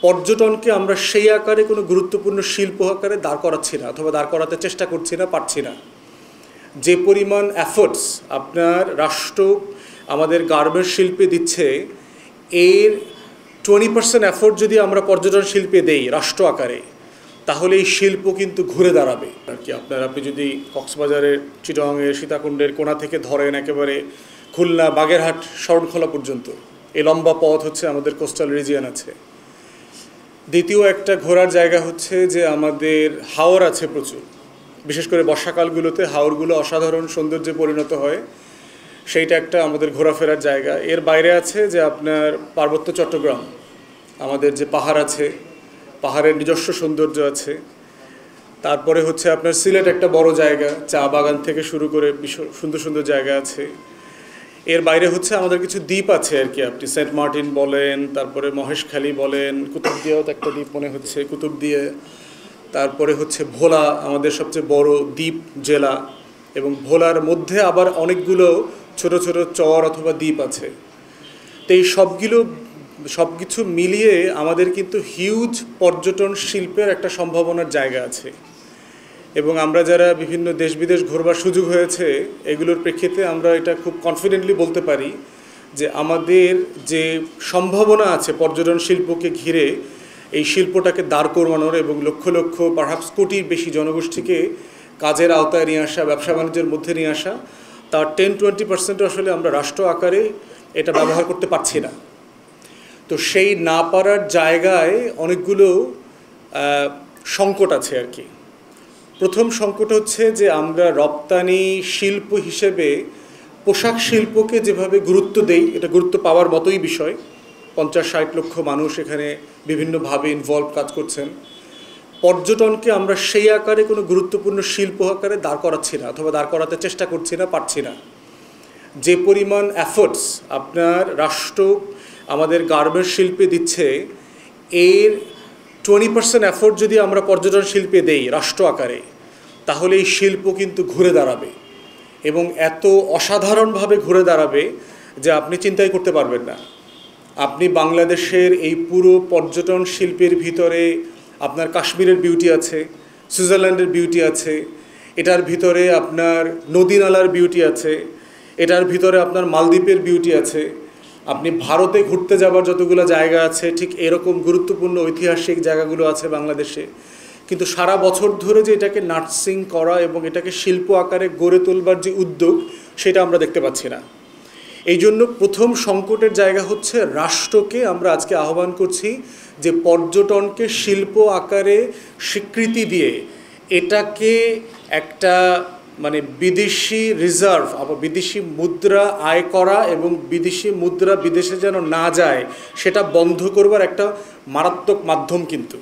পর্যটনকে আমরা সেই আকারে কোনো গুরুত্বপূর্ণ শিল্প আকারে দাঁড় করাচ্ছি না অথবা দাঁড় করাতে চেষ্টা করছি না, পারছি না। যে পরিমাণ এফোর্টস আপনার রাষ্ট্র আমাদের গার্মেন্টস শিল্পে দিচ্ছে, এর 20% এফোর্ট যদি আমরা পর্যটন শিল্পে দেই রাষ্ট্র আকারে, তাহলে এই শিল্প কিন্তু ঘুরে দাঁড়াবে আর কি। আপনি যদি কক্সবাজারের, চিটাগাংয়ের, সীতাকুণ্ডের কোণা থেকে ধরেন একেবারে খুলনা, বাগেরহাট, শরণখোলা পর্যন্ত এই লম্বা পথ হচ্ছে আমাদের কোস্টাল রিজিয়ন আছে। দ্বিতীয় একটা ঘোরার জায়গা হচ্ছে যে আমাদের হাওর আছে প্রচুর, বিশেষ করে বর্ষাকালগুলোতে হাওরগুলো অসাধারণ সৌন্দর্যে পরিণত হয়, সেইটা একটা আমাদের ঘোরাফেরার জায়গা। এর বাইরে আছে যে আপনার পার্বত্য চট্টগ্রাম, আমাদের যে পাহাড় আছে, পাহাড়ের নিজস্ব সৌন্দর্য আছে। তারপরে হচ্ছে আপনার সিলেট একটা বড় জায়গা, চা বাগান থেকে শুরু করে সুন্দর সুন্দর জায়গা আছে। এর বাইরে হচ্ছে আমাদের কিছু দ্বীপ আছে আর কি, আপনি সেন্ট মার্টিন বলেন, তারপরে মহেশখালী বলেন, কুতুবদিয়াও তো একটা দ্বীপ মনে হচ্ছে, কুতুবদিয়া। তারপরে হচ্ছে ভোলা, আমাদের সবচেয়ে বড় দ্বীপ জেলা, এবং ভোলার মধ্যে আবার অনেকগুলো ছোট ছোট চর অথবা দ্বীপ আছে। তো এই সব কিছু মিলিয়ে আমাদের কিন্তু হিউজ পর্যটন শিল্পের একটা সম্ভাবনার জায়গা আছে। এবং আমরা যারা বিভিন্ন দেশ বিদেশ ঘোরবার সুযোগ হয়েছে, এগুলোর প্রেক্ষিতে আমরা এটা খুব কনফিডেন্টলি বলতে পারি যে আমাদের যে সম্ভাবনা আছে পর্যটন শিল্পকে ঘিরে, এই শিল্পটাকে দাঁড় করানোর এবং লক্ষ লক্ষ পারহাপস কোটির বেশি জনগোষ্ঠীকে কাজের আওতায় নিয়ে আসা, ব্যবসা বাণিজ্যের মধ্যে নিয়ে আসা, তার 10-20% আসলে আমরা রাষ্ট্র আকারে এটা ব্যবহার করতে পারছি না। তো সেই না পারার জায়গায় অনেকগুলো সংকট আছে আর কি। প্রথম সংকট হচ্ছে যে আমরা রপ্তানি শিল্প হিসেবে পোশাক শিল্পকে যেভাবে গুরুত্ব দেই, এটা গুরুত্ব পাওয়ার মতোই বিষয়। 50-60 লক্ষ মানুষ এখানে বিভিন্নভাবে ইনভলভ কাজ করছেন। পর্যটনকে আমরা সেই আকারে কোনো গুরুত্বপূর্ণ শিল্প আকারে দাঁড় করাচ্ছি না অথবা দাঁড় করাতে চেষ্টা করছি না, পারছি না। যে পরিমাণ এফোর্টস আপনার রাষ্ট্র আমাদের গার্মেন্টস শিল্পে দিচ্ছে, এর 20% এফোর্ট যদি আমরা পর্যটন শিল্পে দেই রাষ্ট্র আকারে, তাহলে এই শিল্প কিন্তু ঘুরে দাঁড়াবে, এবং এত অসাধারণভাবে ঘুরে দাঁড়াবে যে আপনি চিন্তাই করতে পারবেন না। আপনি বাংলাদেশের এই পুরো পর্যটন শিল্পের ভিতরে আপনার কাশ্মীরের বিউটি আছে, সুইজারল্যান্ডের বিউটি আছে, এটার ভিতরে আপনার নদী নালার বিউটি আছে, এটার ভিতরে আপনার মালদ্বীপের বিউটি আছে। আপনি ভারতে ঘুরতে যাবার যতগুলো জায়গা আছে, ঠিক এরকম গুরুত্বপূর্ণ ঐতিহাসিক জায়গাগুলো আছে বাংলাদেশে। কিন্তু সারা বছর ধরে যে এটাকে নার্সিং করা এবং এটাকে শিল্প আকারে গড়ে তোলবার যে উদ্যোগ, সেটা আমরা দেখতে পাচ্ছি না। এই জন্য প্রথম সংকটের জায়গা হচ্ছে রাষ্ট্রকে আমরা আজকে আহ্বান করছি যে পর্যটনকে শিল্প আকারে স্বীকৃতি দিয়ে এটাকে একটা বিদেশি রিজার্ভ, আবার বিদেশি মুদ্রা আয় করা এবং বিদেশি মুদ্রা বিদেশে যেন না যায় সেটা বন্ধ করবার একটা মারাত্মক মাধ্যম কিন্তু।